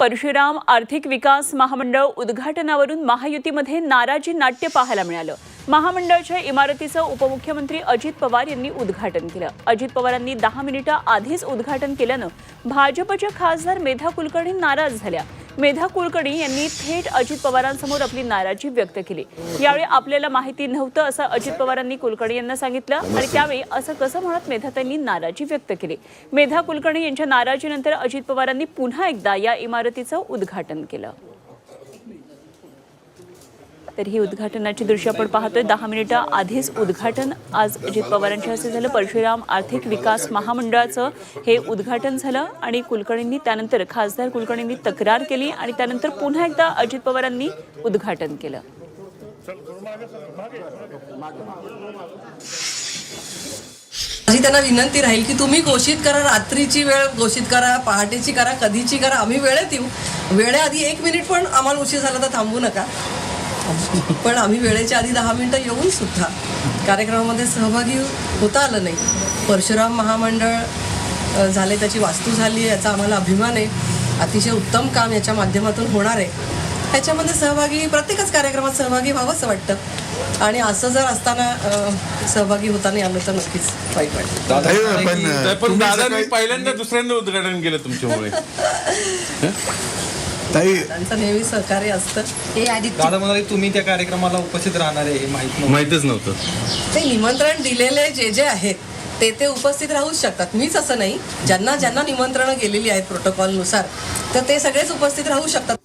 परशुराम आर्थिक विकास महामंडळ उद्घाटनावरून महायुतीमध्ये नाराजी नाट्य पाहायला मिळालं। महामंडळाच्या इमारतीचं उपमुख्यमंत्री अजित पवार यांनी उद्घाटन केलं। अजित पवारांनी 10 मिनिटं आधीच उद्घाटन केल्यानं भाजपच्या खासदार मेधा कुलकर्णी नाराज झाल्या। मेधा कुलकर्णी यांनी थेट अजित पवारांसमोर आपली नाराजी व्यक्त केली। यावेळी आपल्याला माहिती नव्हतं असं अजित पवारांनी कुलकर्णी यांना सांगितलं आणि त्यावेळी असं कसं म्हणत मेधाताईंनी नाराजी व्यक्त केली। मेधा कुलकर्णी यांच्या नाराजीनंतर अजित पवारांनी पुन्हा एकदा या इमारतीचं उद्घाटन केलं। तर ही उद्घाटनाची दृश्य आपण पाहतोय। 10 मिनिटं आधीच उद्घाटन आज अजित पवारांच्या हस्ते झालं। परशुराम आर्थिक विकास महामंडळाचं हे उद्घाटन झालं आणि कुलकर्णींनी त्यानंतर खासदार कुलकर्णींनी तक्रार केली आणि त्यानंतर पुन्हा एकदा अजित पवारांनी उद्घाटन केलं। माझी त्यांना विनंती राहील की तुम्ही घोषित करा, रात्रीची वेळ घोषित करा, पहाटेची करा, कधीची करा, आम्ही वेळेत येऊ। वेळेआधी 1 मिनिट पण आम्हाला उशीर झाला तर थांबू नका, पण आम्ही वेळेच्या आधी 10 मिनिटं येऊन सुद्धा कार्यक्रमामध्ये सहभागी होता आलं नाही। परशुराम महामंडळ झाले, त्याची वास्तू झाली, याचा आम्हाला अभिमान आहे। अतिशय उत्तम काम याच्या माध्यमातून होणार आहे। ह्याच्यामध्ये सहभागी प्रत्येकच कार्यक्रमात सहभागी व्हावंसं वाटतं आणि असं जर असताना सहभागी होता नाही आलं तर नक्कीच वाईट वाटतं। पण दादांनी पहिल्यांदा दुसऱ्यांदा उद्घाटन केलं तुमच्यामुळे। त्यांचं नेहमी सहकार्य असतं। हे आधी दादा म्हणाले तुम्ही त्या कार्यक्रमाला उपस्थित राहणार आहे हे माहितच नव्हतं। ते निमंत्रण दिलेले जे आहेत ते उपस्थित राहूच शकतात। मीच असं नाही, ज्यांना निमंत्रणं गेलेली आहेत प्रोटोकॉलनुसार तर ते सगळेच उपस्थित राहू शकतात।